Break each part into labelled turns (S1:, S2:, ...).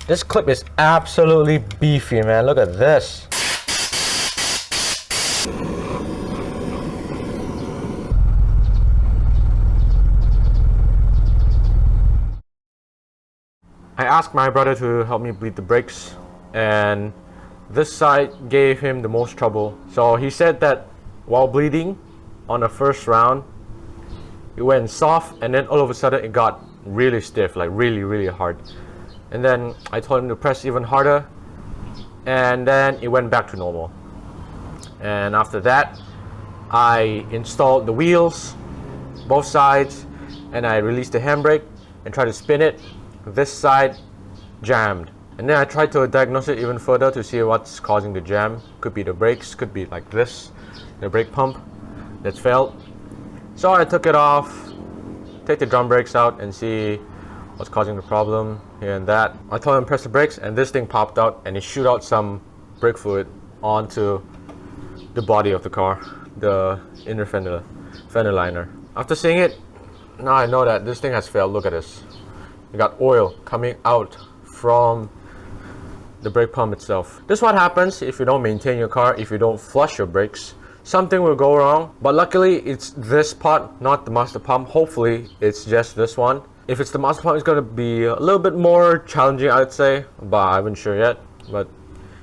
S1: This clip is absolutely beefy, man. Look at this. I asked my brother to help me bleed the brakes, and this side gave him the most trouble. So he said that while bleeding on the first round, it went soft, and then all of a sudden it got really stiff, like really hard. And then I told him to press even harder, and then it went back to normal. And after that, I installed the wheels, both sides, and I released the handbrake and tried to spin it. This side jammed. And then I tried to diagnose it even further to see what's causing the jam. Could be the brakes, could be like this, the brake pump that's failed. So I took it off, take the drum brakes out and see what's causing the problem here and that. I told him to press the brakes, and this thing popped out and it shoot out some brake fluid onto the body of the car, the inner fender liner. After seeing it, now I know that this thing has failed. Look at this. You got oil coming out from the brake pump itself. This is what happens if you don't maintain your car, if you don't flush your brakes. Something will go wrong, but luckily it's this part, not the master pump. Hopefully it's just this one. If it's the master pump, it's going to be a little bit more challenging, I would say, but I haven't sure yet. But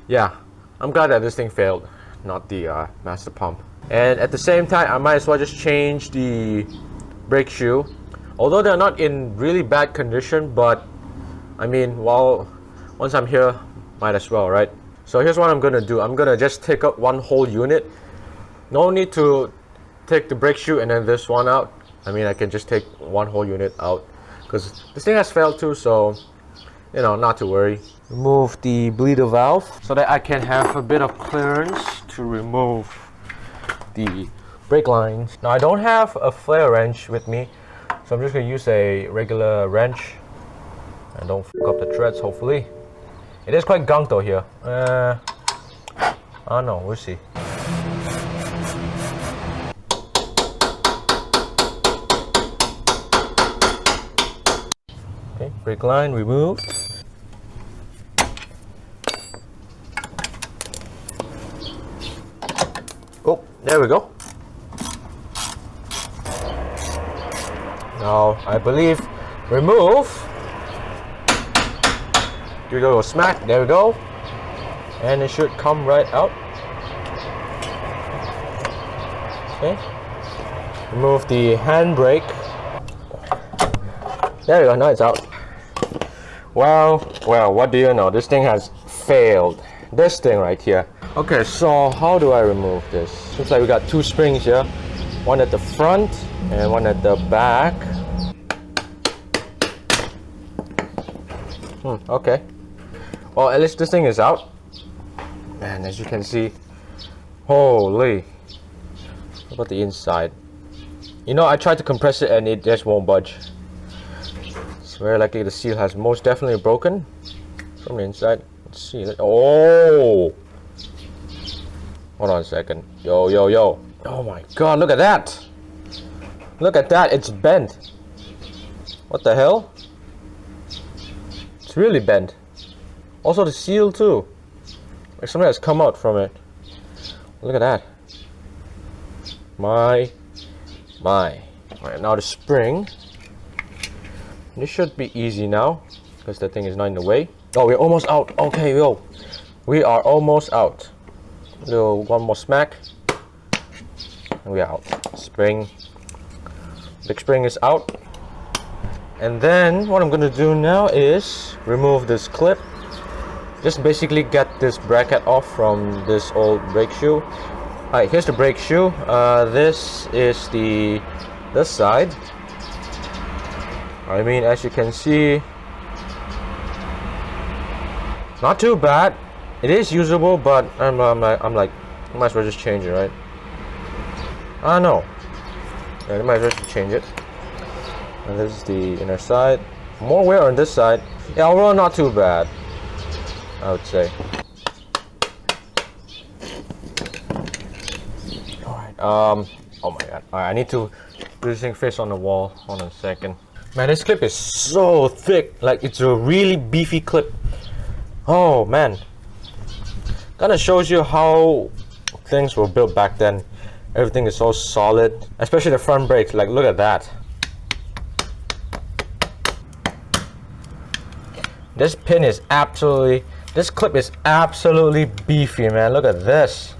S1: yeah, I'm glad that this thing failed, not the master pump. And at the same time, I might as well just change the brake shoe. Although they're not in really bad condition, but I mean, once I'm here, might as well, right? So here's what I'm gonna do. I'm gonna just take up one whole unit. No need to take the brake shoe and then this one out. I mean, I can just take one whole unit out because this thing has failed too, so you know, not to worry. Remove the bleeder valve so that I can have a bit of clearance to remove the brake lines. Now I don't have a flare wrench with me, so I'm just gonna use a regular wrench and don't fuck up the threads, hopefully. It is quite gunk though here. I don't know, we'll see. Okay, brake line removed. Oh, there we go. Now, I believe, remove. Give it a little smack, there we go. And it should come right out. Okay. Remove the handbrake. There we go, now it's out. Well, what do you know? This thing has failed. This thing right here. Okay, so how do I remove this? Seems like we got two springs here. One at the front and one at the back. Okay. Well, at least this thing is out. Man, as you can see, holy. What about the inside? You know, I tried to compress it and it just won't budge. It's very likely the seal has most definitely broken from the inside. Let's see. Oh! Hold on a second. Yo. Oh my god, look at that! Look at that, it's bent. What the hell? It's really bent. Also the seal too. Like something has come out from it. Look at that. My. Alright, now the spring. This should be easy now, because the thing is not in the way. Oh, we're almost out. Okay, yo. We are almost out. One more smack. And we're out. Spring. Big spring is out. And then what I'm gonna do now is remove this clip. Just basically get this bracket off from this old brake shoe. Alright, here's the brake shoe. This is this side. I mean, as you can see, not too bad. It is usable, but I'm like, I might as well just change it, right? I don't know. Yeah, I might as well just change it. And this is the inner side. More wear on this side. Yeah, overall not too bad, I would say. Alright, oh my god. Alright, I need to put this thing face on the wall. Hold on a second. Man, this clip is so thick. Like, it's a really beefy clip. Oh man, kind of shows you how things were built back then. Everything is so solid, especially the front brakes. Like, look at that. This pin is absolutely, this clip is absolutely beefy, man. Look at this.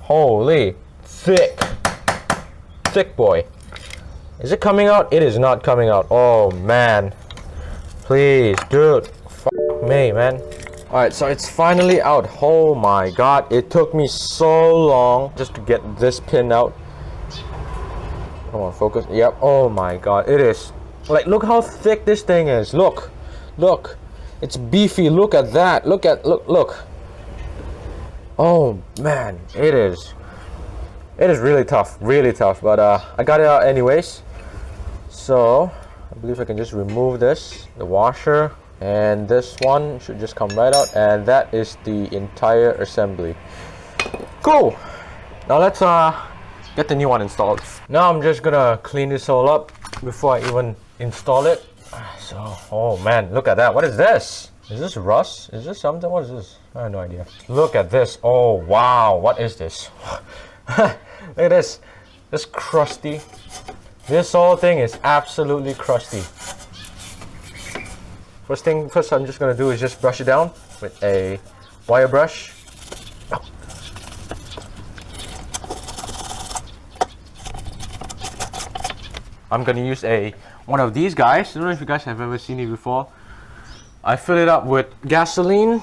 S1: Holy, thick boy. Is it coming out? It is not coming out. Oh man, please, dude, fuck me, man. All right, so it's finally out. Oh my god, it took me so long just to get this pin out. Come on, focus. Yep. Oh my god, it is like, look how thick this thing is. Look, it's beefy. Look at that. Look. Oh man, it is really tough, but I got it out anyways. So I believe I can just remove this, the washer, and this one should just come right out, and that is the entire assembly. Cool. Now let's get the new one installed. Now I'm just gonna clean this all up before I even install it. So, oh man, look at that. What is this? Is this rust? Is this something? What is this? I have no idea. Look at this. Oh wow, what is this? Look at this. This crusty. This whole thing is absolutely crusty. First I'm just gonna do is just brush it down with a wire brush. I'm gonna use one of these guys. I don't know if you guys have ever seen it before. I fill it up with gasoline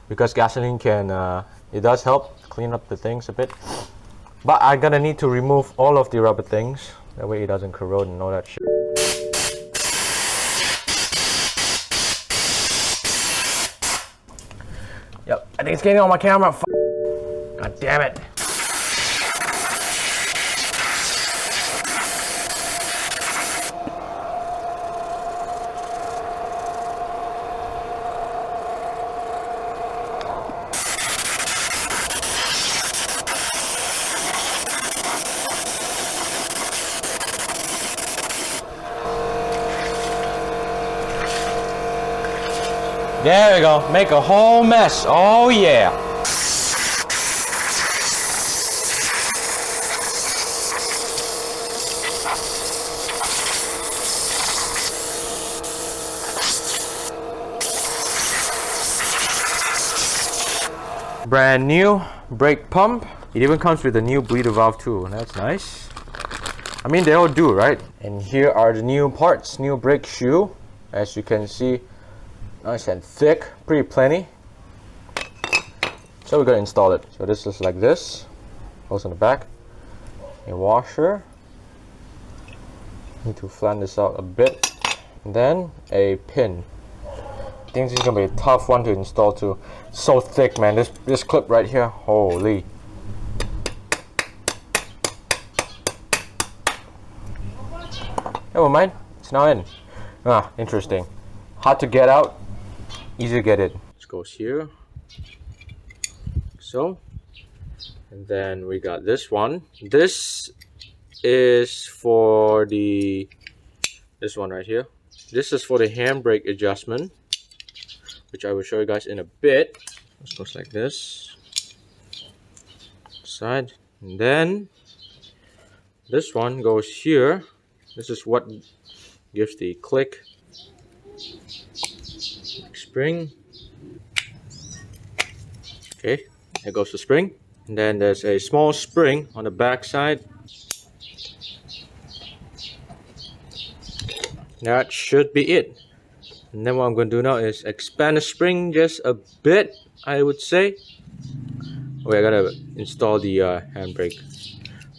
S1: because gasoline can it does help clean up the things a bit. But I'm gonna need to remove all of the rubber things. That way it doesn't corrode and all that shit. Yep, I think it's getting on my camera. God damn it. There we go, make a whole mess. Oh yeah. Brand new brake pump. It even comes with a new bleeder valve too, and that's nice. I mean, they all do, right? And here are the new parts, new brake shoe. As you can see, nice and thick, pretty plenty. So we're gonna install it. So this is like this, goes on the back. A washer. Need to flatten this out a bit. And then a pin. I think this is gonna be a tough one to install too. So thick, man. This clip right here, holy. Never mind, it's now in. Ah, interesting. Hard to get out, easy to get it. This goes here. So, and then we got this one. This is for this one right here. This is for the handbrake adjustment, which I will show you guys in a bit. This goes like this. Side. And then this one goes here. This is what gives the click. Spring. Okay, there goes the spring. And then there's a small spring on the back side. That should be it. And then what I'm going to do now is expand the spring just a bit, I would say. Wait, I gotta install the handbrake.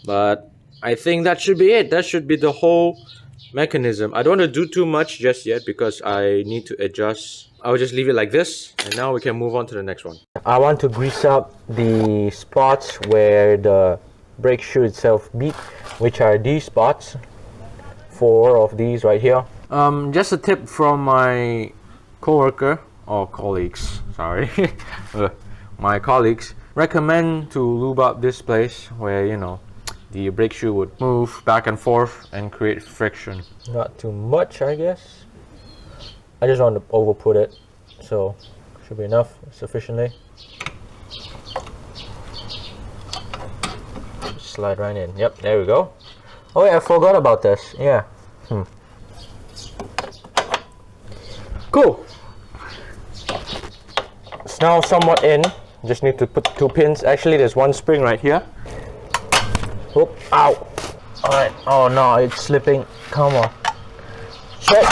S1: But I think that should be it. That should be the whole mechanism. I don't want to do too much just yet because I need to adjust. I'll just leave it like this, and now we can move on to the next one. I want to grease up the spots where the brake shoe itself beat, which are these spots. 4 of these right here. Just a tip from my co-worker or colleagues, sorry. My colleagues recommend to lube up this place where, you know, the brake shoe would move back and forth and create friction. Not too much, I guess. I just want to overput it, so Should be enough, sufficiently. Slide right in. Yep, there we go. Oh yeah, I forgot about this. Yeah. Cool. It's now somewhat in. Just need to put 2 pins. Actually, there's 1 spring right here. Whoop. Ow. Alright. Oh no, it's slipping. Come on. Shit.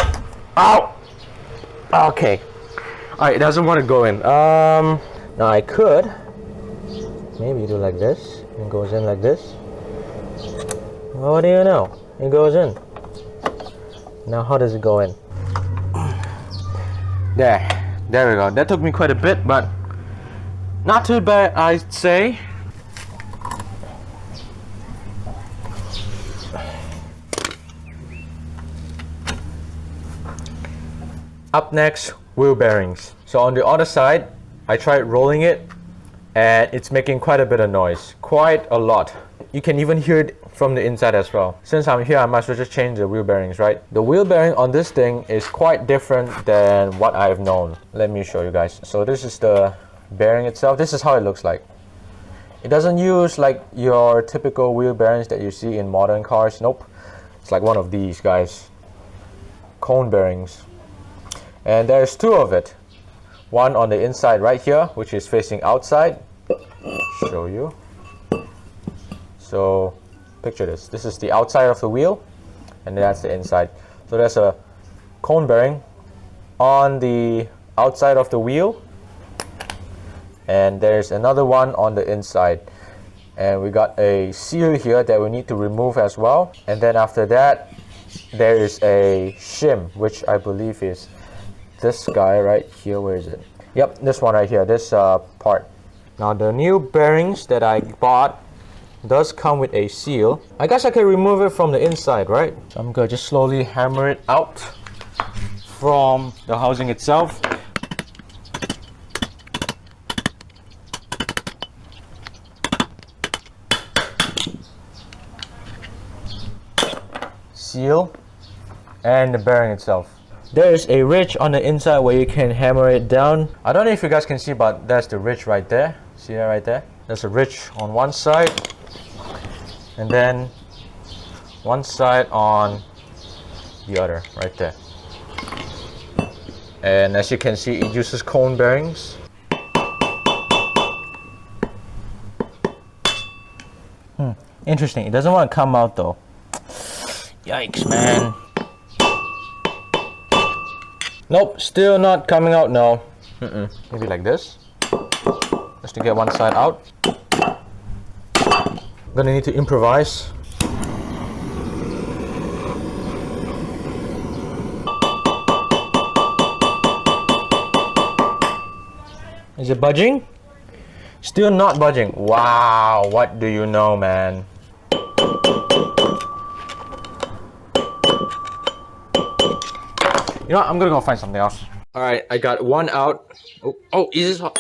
S1: Ow. Okay. Alright, it doesn't want to go in. Now I could maybe do like this. It goes in like this. What do you know? It goes in. Now how does it go in? There we go. That took me quite a bit, but not too bad, I'd say. Up next, wheel bearings. So on the other side, I tried rolling it and it's making quite a bit of noise. Quite a lot. You can even hear it from the inside as well. Since I'm here, I might as well just change the wheel bearings, right? The wheel bearing on this thing is quite different than what I've known. Let me show you guys. So this is the bearing itself. This is how it looks like. It doesn't use like your typical wheel bearings that you see in modern cars. Nope. It's like one of these guys. Cone bearings. And there's 2 of it. One on the inside right here, which is facing outside. Show you. So picture this. This is the outside of the wheel, and that's the inside. So there's a cone bearing on the outside of the wheel, and there's another one on the inside. And we got a seal here that we need to remove as well. And then after that, there is a shim, which I believe is this guy right here. Where is it? Yep, this one right here, this part. Now the new bearings that I bought does come with a seal. I guess I can remove it from the inside, right? So I'm gonna just slowly hammer it out from the housing itself. Seal and the bearing itself. There's a ridge on the inside where you can hammer it down. I don't know if you guys can see, but that's the ridge right there. See that right there? There's a ridge on one side, and then one side on the other right there. And as you can see, it uses cone bearings. Interesting. It doesn't want to come out though. Yikes, man. Nope, still not coming out, no. Maybe like this, just to get one side out. I'm gonna need to improvise. Is it budging? Still not budging. Wow, what do you know, man? You know what? I'm gonna go find something else. Alright, I got one out. Oh, is this hot?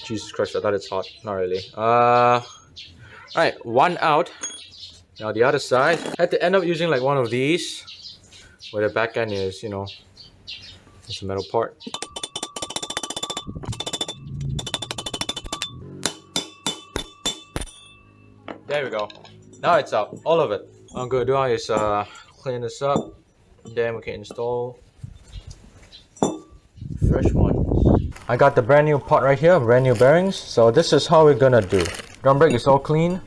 S1: Jesus Christ, I thought it's hot. Not really. Alright, one out. Now the other side. I had to end up using like one of these, where the back end is, you know, it's a metal part. There we go. Now it's out, all of it. What I'm gonna do is clean this up. Then we can install fresh ones. I got the brand new part right here, brand new bearings. So this is how we're gonna do. Drum brake is all clean.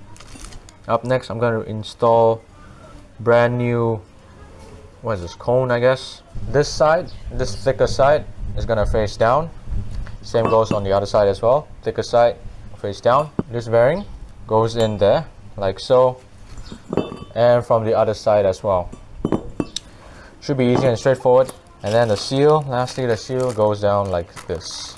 S1: Up next, I'm gonna install brand new, what is this, cone, I guess. This side, this thicker side, is gonna face down. Same goes on the other side as well. Thicker side, face down. This bearing goes in there, like so. And from the other side as well. Should be easy and straightforward. And then the seal, lastly the seal goes down like this.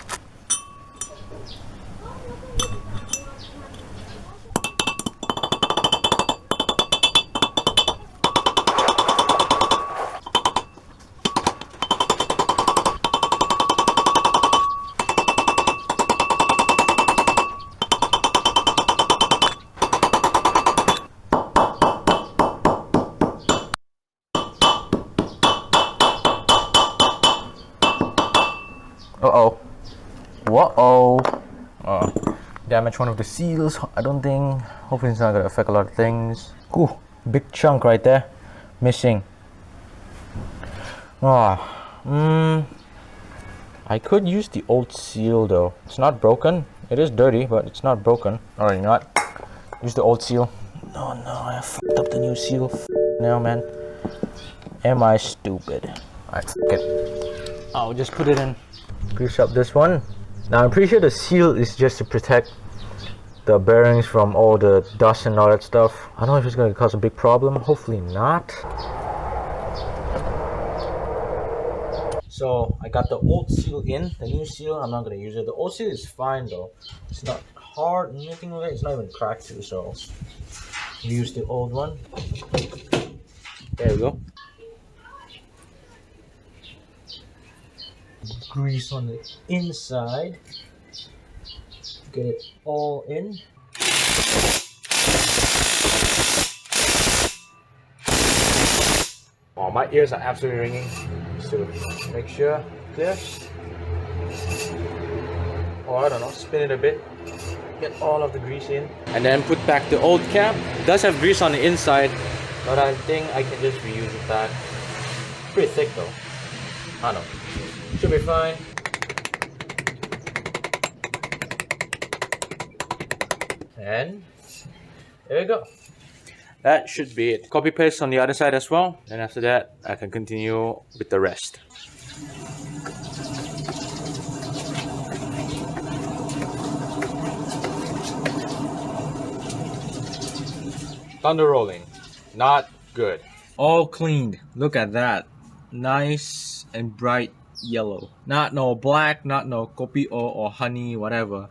S1: Uh-oh. Whoa-oh. Damage one of the seals. I don't think. Hopefully it's not gonna affect a lot of things. Ooh, big chunk right there. Missing. I could use the old seal though. It's not broken. It is dirty, but it's not broken. Alright, not. Use the old seal. No, I fucked up the new seal. Now, man. Am I stupid? Alright, fuck it. I'll just put it in. Grease up this one. Now, I'm pretty sure the seal is just to protect the bearings from all the dust and all that stuff. I don't know if it's going to cause a big problem. Hopefully not. So I got the old seal in. The new seal, I'm not going to use it. The old seal is fine though. It's not hard, anything like that. It's not even cracked too, so use the old one. There we go. Grease on the inside. Get it all in. Oh, my ears are absolutely ringing. So make sure clear. Or I don't know, spin it a bit. Get all of the grease in. And then put back the old cap. It does have grease on the inside, but I think I can just reuse it back. Pretty thick though. I don't know. Should be fine. And there we go. That should be it. Copy paste on the other side as well. And after that, I can continue with the rest. Thunder rolling. Not good. All cleaned. Look at that. Nice and bright yellow. Not no black, not no kopi or honey, whatever.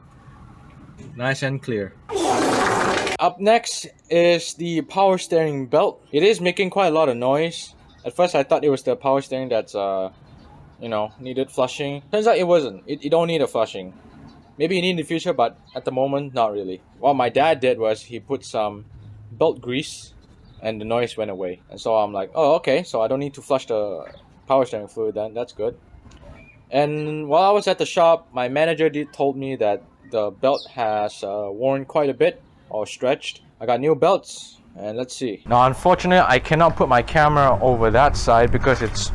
S1: Nice and clear. Up next is the power steering belt. It is making quite a lot of noise. At first I thought it was the power steering that's needed flushing. Turns out it wasn't. You don't need a flushing. Maybe you need in the future, but at the moment not really. What my dad did was he put some belt grease and the noise went away. And so I'm like, oh okay, so I don't need to flush the power steering fluid then. That's good. And while I was at the shop, my manager told me that the belt has worn quite a bit or stretched. I got new belts and let's see. Now unfortunately I cannot put my camera over that side because it's,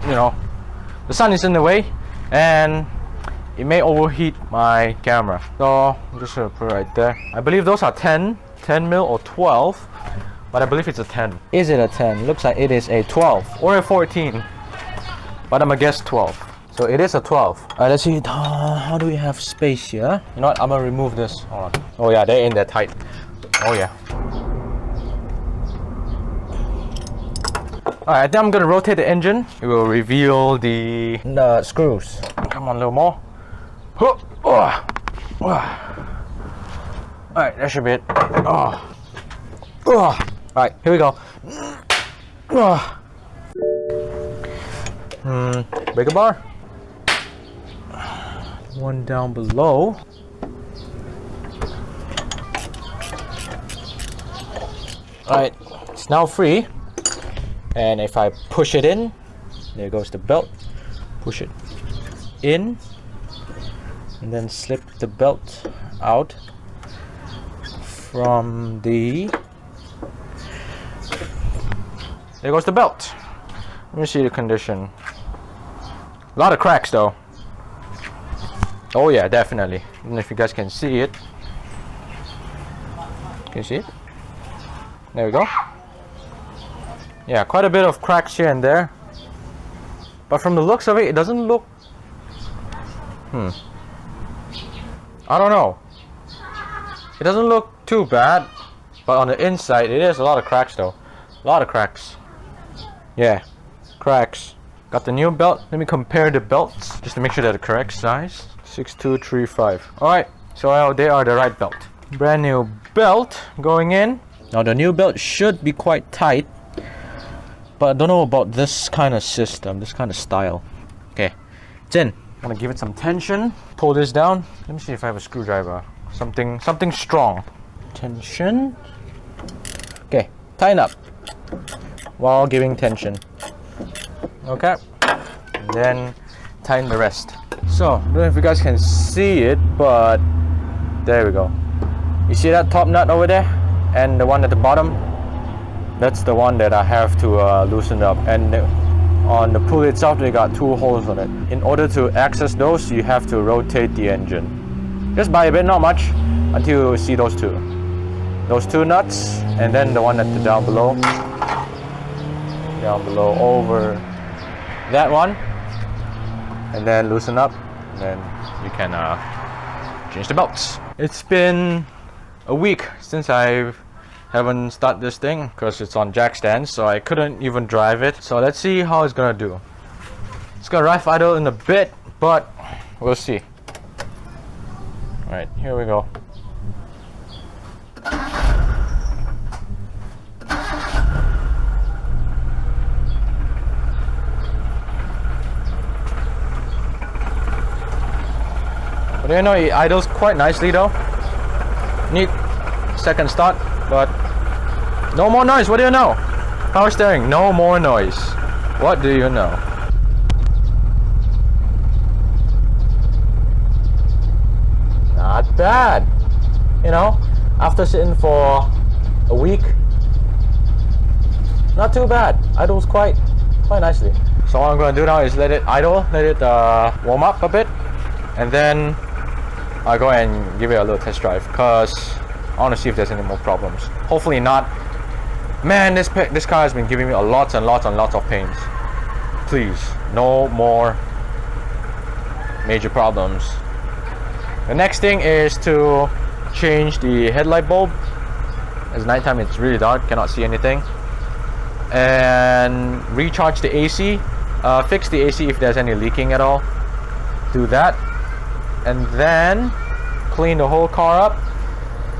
S1: the sun is in the way and it may overheat my camera. So I'm just gonna put it right there. I believe those are 10 mil or 12, but I believe it's a 10. Is it a 10? Looks like it is a 12 or a 14, but I'm gonna guess 12. So it is a 12. Alright, let's see. How do we have space here? You know what? I'm gonna remove this. Hold on. Oh yeah, they're in there tight. Oh yeah. Alright, then I'm gonna rotate the engine. It will reveal the screws. Come on, a little more. Alright, that should be it. Alright, here we go. Breaker bar. One down below. Alright, it's now free. And if I push it in, there goes the belt. Push it in. And then slip the belt out from the... There goes the belt. Let me see the condition. A lot of cracks though. Oh yeah, definitely. I don't know if you guys can see it. Can you see it? There we go. Yeah, quite a bit of cracks here and there. But from the looks of it, it doesn't look... I don't know. It doesn't look too bad. But on the inside, it is a lot of cracks though. A lot of cracks. Yeah, cracks. Got the new belt. Let me compare the belts just to make sure they're the correct size. 6235. Alright, so they are the right belt. Brand new belt going in. Now the new belt should be quite tight, but I don't know about this kind of system, this kind of style. Okay, it's in. I'm gonna give it some tension. Pull this down. Let me see if I have a screwdriver. Something strong. Tension. Okay, tighten up while giving tension. Okay, and then tighten the rest. So, I don't know if you guys can see it, but there we go. You see that top nut over there? And the one at the bottom? That's the one that I have to loosen up. And on the pulley itself, they got 2 holes on it. In order to access those, you have to rotate the engine. Just by a bit, not much, until you see those 2. Those 2 nuts, and then the one at the down below over that one, and then loosen up, and then you can change the belts. It's been a week since I haven't started this thing because it's on jack stands, so I couldn't even drive it. So let's see how it's gonna do. It's gonna arrive idle in a bit, but we'll see. Alright, here we go. But you know, it idles quite nicely though. Need second start, but no more noise. What do you know? Power steering, no more noise. What do you know? Not bad. You know, after sitting for a week, not too bad. Idles quite nicely. So what I'm gonna do now is let it idle, let it warm up a bit, and then I'll go and give it a little test drive because I want to see if there's any more problems. Hopefully not. Man, this car has been giving me lots of pains. Please, no more major problems. The next thing is to change the headlight bulb. It's nighttime, it's really dark, cannot see anything. And recharge the AC. Fix the AC if there's any leaking at all. Do that. And then clean the whole car up,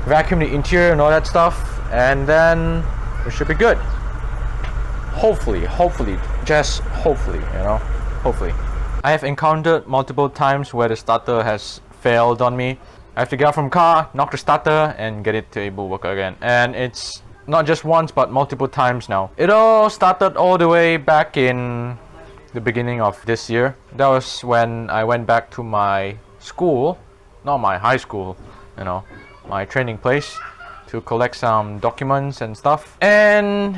S1: vacuum the interior and all that stuff, and then we should be good. Hopefully, just hopefully, you know, hopefully. I have encountered multiple times where the starter has failed on me. I have to get out from car, knock the starter, and get it to able to work again. And it's not just once, but multiple times now. It all started all the way back in the beginning of this year. That was when I went back to my school, not my high school, you know, my training place, to collect some documents and stuff, and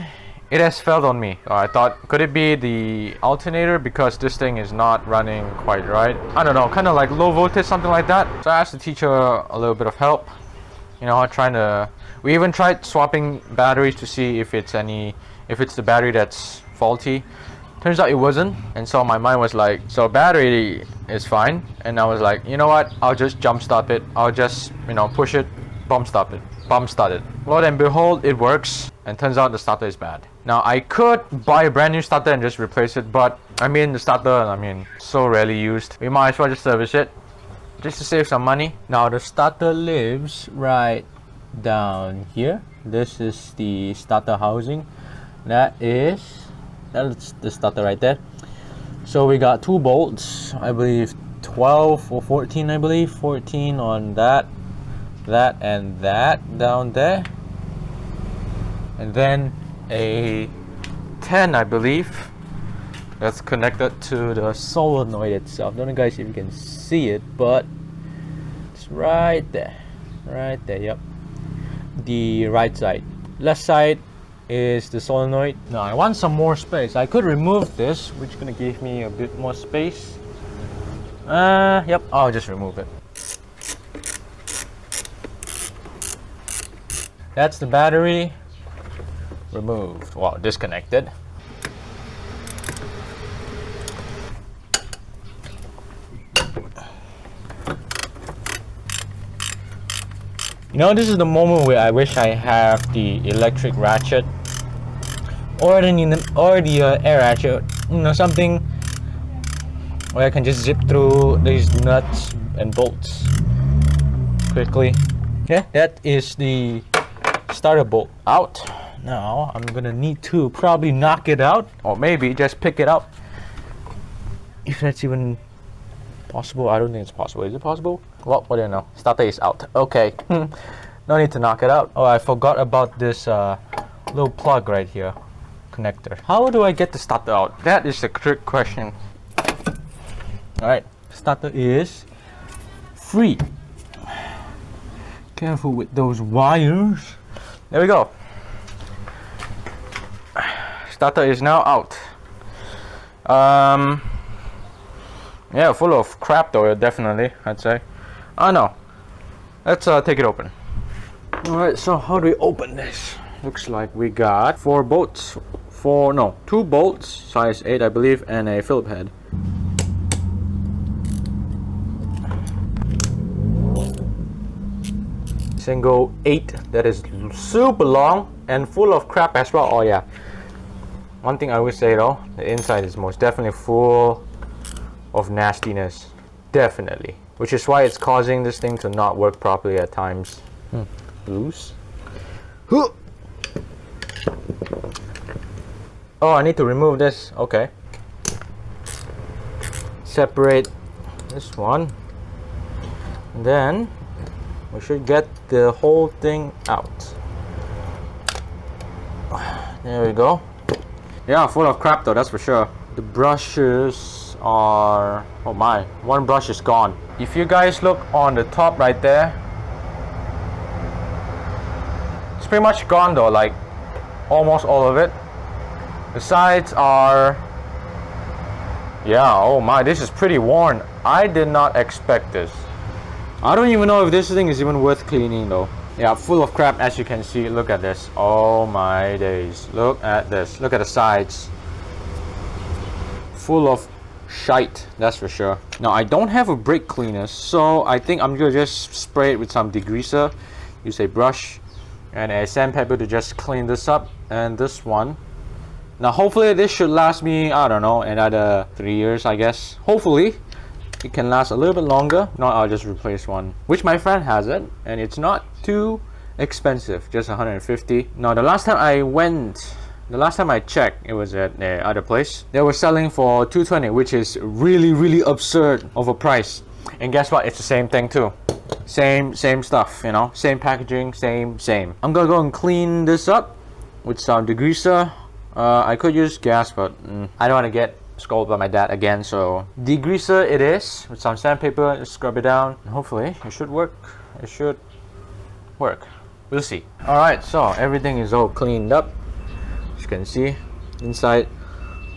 S1: it has failed on me. So I thought, could it be the alternator, because this thing is not running quite right? I don't know, kind of like low voltage, something like that. So I asked the teacher a little bit of help, you know, we even tried swapping batteries to see if it's the battery that's faulty. Turns out it wasn't, and so my mind was like, so battery is fine, and I was like, you know what, I'll just jump start it, I'll just, you know, push it, bump start it. Lo and behold, it works, and turns out the starter is bad. Now I could buy a brand new starter and just replace it, but I mean, the starter, so rarely used, we might as well just service it, just to save some money. Now the starter lives right down here. This is the starter housing. That's the starter right there. So we got 2 bolts, I believe 12 or 14, I believe 14 on that and that down there, and then a 10, I believe, that's connected to the solenoid itself. Don't know guys if you can see it, but it's right there, yep. The right side. Left side is the solenoid. Now I want some more space. I could remove this, which is gonna give me a bit more space. Yep, I'll just remove it. That's the battery removed. Well, disconnected. You know, this is the moment where I wish I have the electric ratchet or the air ratchet. You know, something where I can just zip through these nuts and bolts quickly. Yeah, that is the starter bolt out. Now I'm gonna need to probably knock it out, or maybe just pick it up, if that's even possible. I don't think it's possible. Is it possible? Well, what do you know? Starter is out. Okay. No need to knock it out. Oh, I forgot about this little plug right here, connector. How do I get the starter out? That is the trick question. Alright, Starter is free. Careful with those wires. There we go. Starter is now out. Yeah, full of crap though, definitely, I'd say. Oh no. Let's take it open. Alright, so how do we open this? Looks like we got 4 bolts. 2 bolts, size 8 I believe, and a Phillip head. Single 8 that is super long and full of crap as well. Oh yeah. One thing I would say though, the inside is most definitely full of nastiness. Definitely. Which is why it's causing this thing to not work properly at times. Loose. Oh, I need to remove this. Okay. Separate this one. And then we should get the whole thing out. There we go. Yeah, full of crap though, that's for sure. The brushes are... oh my, one brush is gone. If you guys look on the top right there, it's pretty much gone though, like almost all of it. The sides are... yeah, oh my, this is pretty worn. I did not expect this. I don't even know if this thing is even worth cleaning though. Yeah, full of crap as you can see. Look at this. Oh my days. Look at this. Look at the sides. Full of shite, that's for sure. Now I don't have a brake cleaner, so I think I'm gonna just spray it with some degreaser. Use a brush and a sandpaper to just clean this up. And this one. Now hopefully this should last me, I don't know, another 3 years I guess. Hopefully it can last a little bit longer. No, I'll just replace one, which my friend has it, and it's not too expensive, just 150. Now the last time I checked, it was at the other place. They were selling for 220, which is really absurd of a price. And guess what? It's the same thing too. Same stuff, you know, same packaging, same. I'm gonna go and clean this up with some degreaser. I could use gas, but I don't want to get scolded by my dad again, so degreaser it is with some sandpaper. Just scrub it down and hopefully it should work. We'll see. Alright, so everything is all cleaned up. As you can see, inside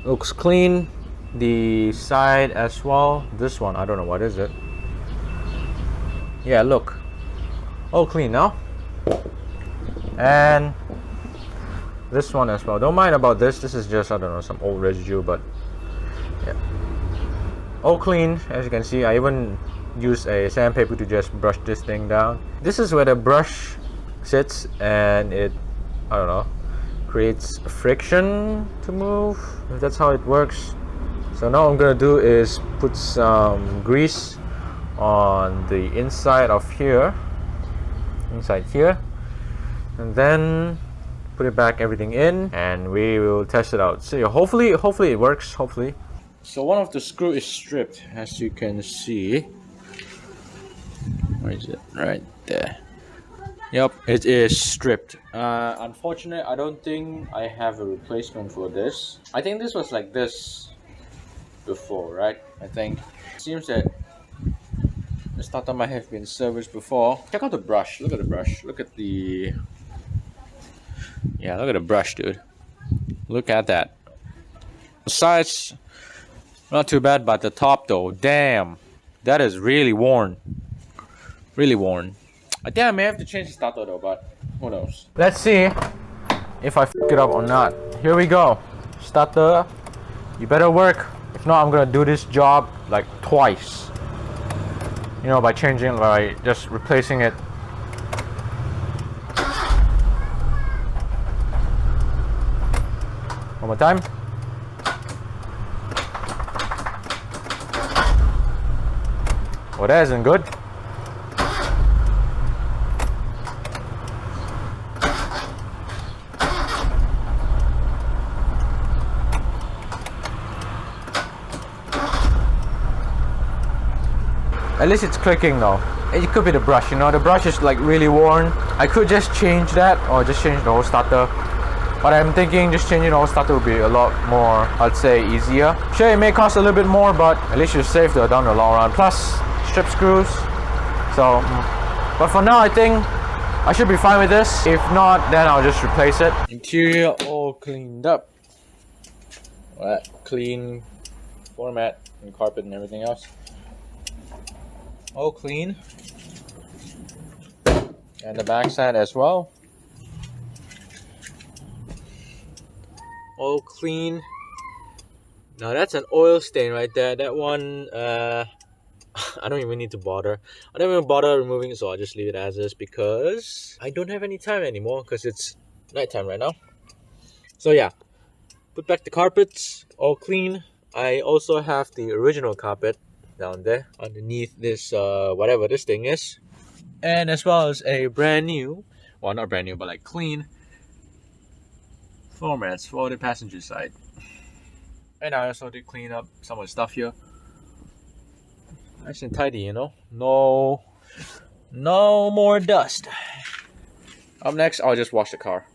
S1: looks clean. The side as well. This one, I don't know, what is it? Yeah, look, all clean now. And this one as well. Don't mind about this. This is just, I don't know, some old residue, but yeah, all clean. As you can see, I even used a sandpaper to just brush this thing down. This is where the brush sits, and it, I don't know, creates friction to move, if that's how it works. So now what I'm gonna do is put some grease on the inside of here, and then put it back, everything in, and we will test it out. So hopefully it works. Hopefully. So one of the screw is stripped, as you can see. Where is it? Right there. Yep, it is stripped. Unfortunately, I don't think I have a replacement for this. I think this was like this before, right? I think. Seems that the starter might have been serviced before. Check out the brush. Look at the brush. Look at the... yeah, look at the brush, dude. Look at that. The sides, not too bad, but the top though, damn, that is really worn. Really worn. I think I may have to change the starter though, but who knows. Let's see if I f it up or not. Here we go. Starter, you better work. If not, I'm gonna do this job like twice. You know, by just replacing it. One more time. Well, that isn't good. At least it's clicking though. It could be the brush, you know, the brush is like really worn. I could just change that or just change the whole starter. But I'm thinking just changing all stuff will be a lot more, I'd say, easier. Sure, it may cost a little bit more, but at least you're safe down the long run. Plus, strip screws. So, but for now, I think I should be fine with this. If not, then I'll just replace it. Interior all cleaned up. Alright, clean floor mat and carpet and everything else. All clean. And the backside as well. All clean. Now that's an oil stain right there. That one, I don't even need to bother. I don't even bother removing it, so I'll just leave it as is because I don't have any time anymore because it's nighttime right now. So yeah, put back the carpets, all clean. I also have the original carpet down there underneath this, whatever this thing is. And as well as a brand new, well not brand new, but like clean floor mats for the passenger side. And I also did clean up some of the stuff here. Nice and tidy, you know. No more dust. Up next, I'll just wash the car.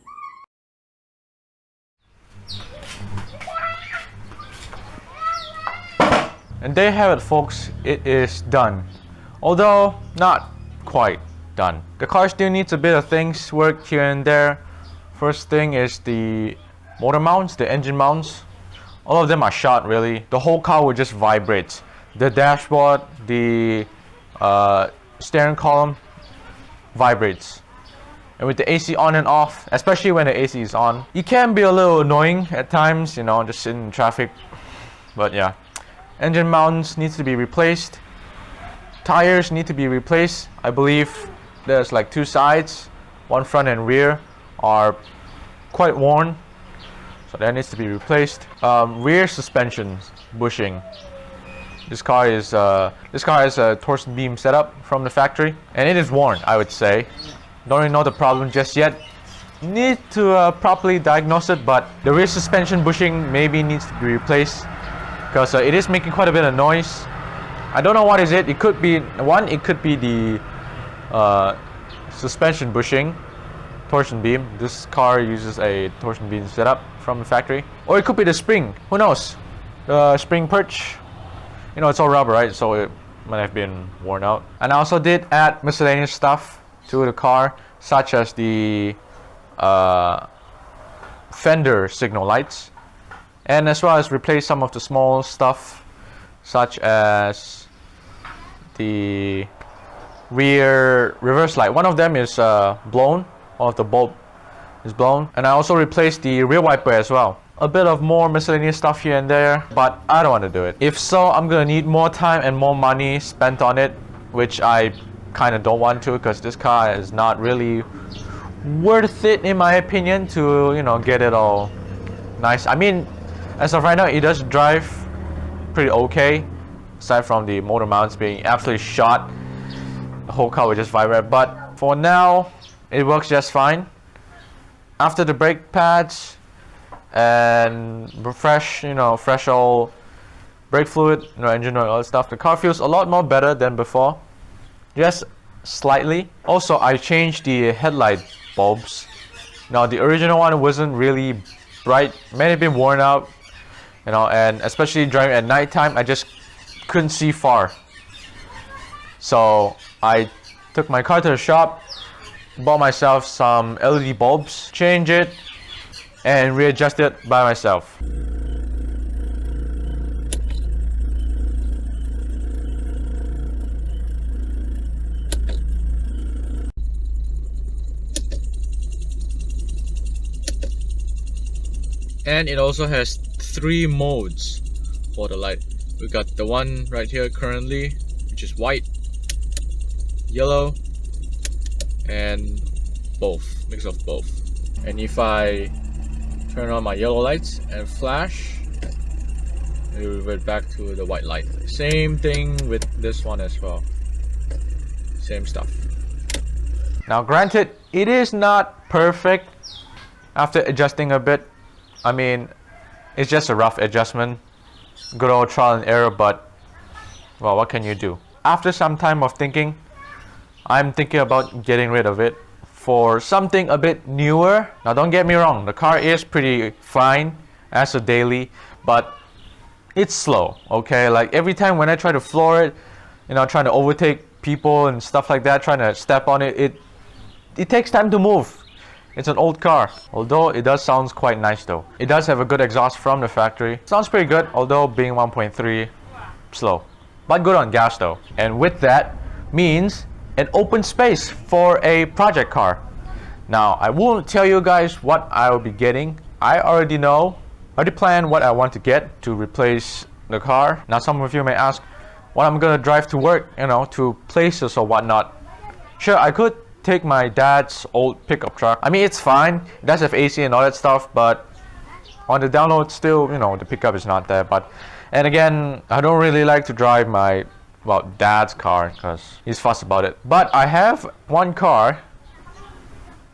S1: And there you have it, folks. It is done. Although not quite done. The car still needs a bit of things work here and there. First thing is the motor mounts, the engine mounts. All of them are shot really. The whole car will just vibrate. The dashboard, the steering column vibrates. And with the AC on and off, especially when the AC is on, it can be a little annoying at times, you know, just sitting in traffic. But yeah, engine mounts needs to be replaced. Tires need to be replaced. I believe there's like two sides, one front and rear, are quite worn, so that needs to be replaced. Rear suspension bushing. This car has a torsion beam setup from the factory, and it is worn, I would say. Don't really know the problem just yet. Need to properly diagnose it, but the rear suspension bushing maybe needs to be replaced because it is making quite a bit of noise. I don't know what is it. It could be it could be the suspension bushing, torsion beam. This car uses a torsion beam setup from the factory, or it could be the spring. Who knows? The spring perch. You know, it's all rubber, right? So it might have been worn out. And I also did add miscellaneous stuff to the car, such as the fender signal lights, and as well as replace some of the small stuff, such as the rear reverse light. One of them is blown. One of the bulb is blown. And I also replaced the rear wiper as well. A bit of more miscellaneous stuff here and there, but I don't want to do it. If so, I'm gonna need more time and more money spent on it, which I kind of don't want to, because this car is not really worth it in my opinion to, you know, get it all nice. I mean, as of right now, it does drive pretty okay, aside from the motor mounts being absolutely shot. The whole car will just vibrate, but for now it works just fine. After the brake pads and fresh old brake fluid, engine oil, all that stuff, the car feels a lot more better than before, just slightly. Also, I changed the headlight bulbs. Now the original one wasn't really bright, may have been worn out, you know, and especially driving at nighttime, I just couldn't see far. So I took my car to the shop, bought myself some LED bulbs, changed it, and readjust it by myself. And it also has 3 modes for the light. We got the one right here currently, which is white, yellow, and both, mix of both. And if I turn on my yellow lights and flash, it will revert back to the white light. Same thing with this one as well. Same stuff. Now granted, it is not perfect after adjusting a bit. I mean, it's just a rough adjustment, good old trial and error, but well, what can you do? After some time of thinking, I'm thinking about getting rid of it for something a bit newer. Now don't get me wrong, the car is pretty fine as a daily, but it's slow, okay? Like every time when I try to floor it, you know, trying to overtake people and stuff like that, trying to step on it, it takes time to move. It's an old car, although it does sound quite nice though. It does have a good exhaust from the factory. Sounds pretty good, although being 1.3, slow. But good on gas though. And with that means an open space for a project car. Now, I won't tell you guys what I will be getting. I already know, already planned what I want to get to replace the car. Now, some of you may ask what I'm gonna drive to work, you know, to places or whatnot. Sure, I could take my dad's old pickup truck. I mean, it's fine. It does have AC and all that stuff, but on the download, still, you know, the pickup is not there. But, and again, I don't really like to drive my, well, dad's car because he's fussed about it. But I have one car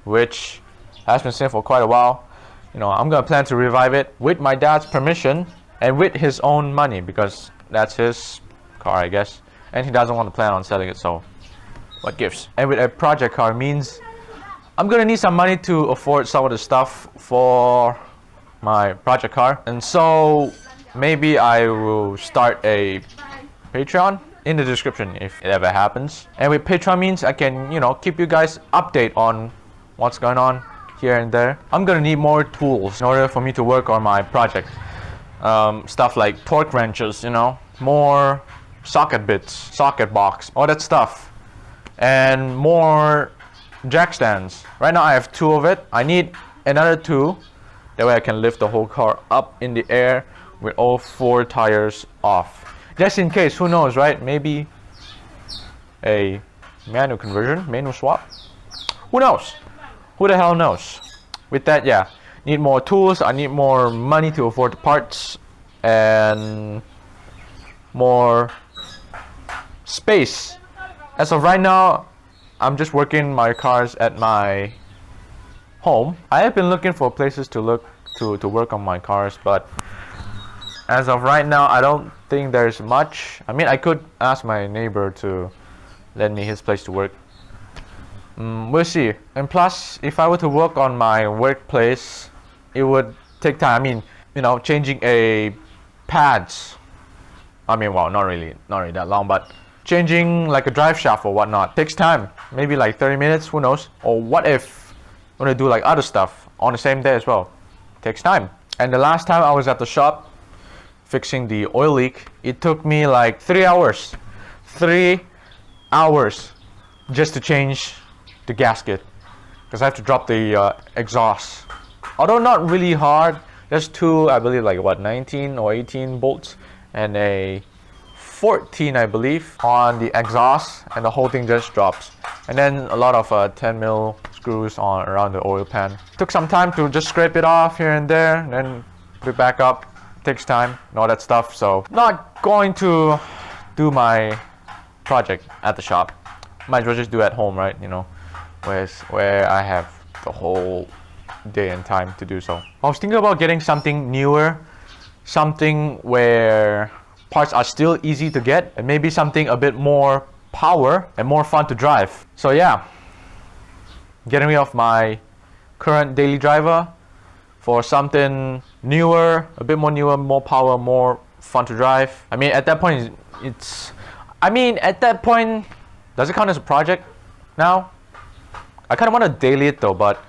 S1: which has been sitting for quite a while. You know, I'm gonna plan to revive it with my dad's permission and with his own money because that's his car, I guess, and he doesn't want to plan on selling it, so what gives. And with a project car means I'm gonna need some money to afford some of the stuff for my project car, and so maybe I will start a Patreon in the description if it ever happens. And with Patreon means I can, you know, keep you guys update on what's going on here and there. I'm gonna need more tools in order for me to work on my project. Stuff like torque wrenches, you know, more socket bits, socket box, all that stuff, and more jack stands. Right now I have 2 of it. I need another 2. That way I can lift the whole car up in the air with all 4 tires off. Just in case, who knows, right? Maybe a manual conversion, manual swap. Who knows? Who the hell knows? With that, yeah, need more tools. I need more money to afford the parts and more space. As of right now, I'm just working my cars at my home. I have been looking for places to work on my cars, but as of right now, I don't think there's much. I mean, I could ask my neighbor to lend me his place to work. We'll see. And plus, if I were to work on my workplace, it would take time. I mean, you know, changing a pads. I mean, well, not really that long, but changing like a drive shaft or whatnot takes time. Maybe like 30 minutes, who knows? Or what if I want to do like other stuff on the same day as well? Takes time. And the last time I was at the shop fixing the oil leak, it took me like 3 hours. 3 hours just to change the gasket because I have to drop the exhaust. Although not really hard, there's 2, I believe, like what, 19 or 18 bolts and a 14, I believe, on the exhaust, and the whole thing just drops. And then a lot of 10mm screws on around the oil pan. Took some time to just scrape it off here and there, and then put it back up. Takes time and all that stuff. So not going to do my project at the shop. Might as well just do at home, right? You know, where I have the whole day and time to do so. I was thinking about getting something newer, something where parts are still easy to get, and maybe something a bit more power and more fun to drive. So yeah, getting rid of my current daily driver for something newer, a bit more newer, more power, more fun to drive. I mean, at that point, does it count as a project now? I kind of want to daily it though, but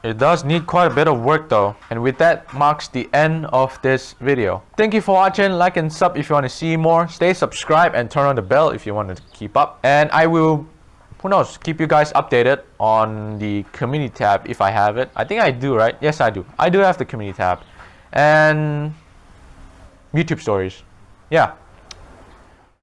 S1: it does need quite a bit of work though. And with that marks the end of this video. Thank you for watching. Like and sub if you want to see more. Stay subscribed and turn on the bell if you want to keep up. And I will, who knows, keep you guys updated on the community tab if I have it. I think I do, right? Yes, I do. I do have the community tab. And YouTube stories. Yeah.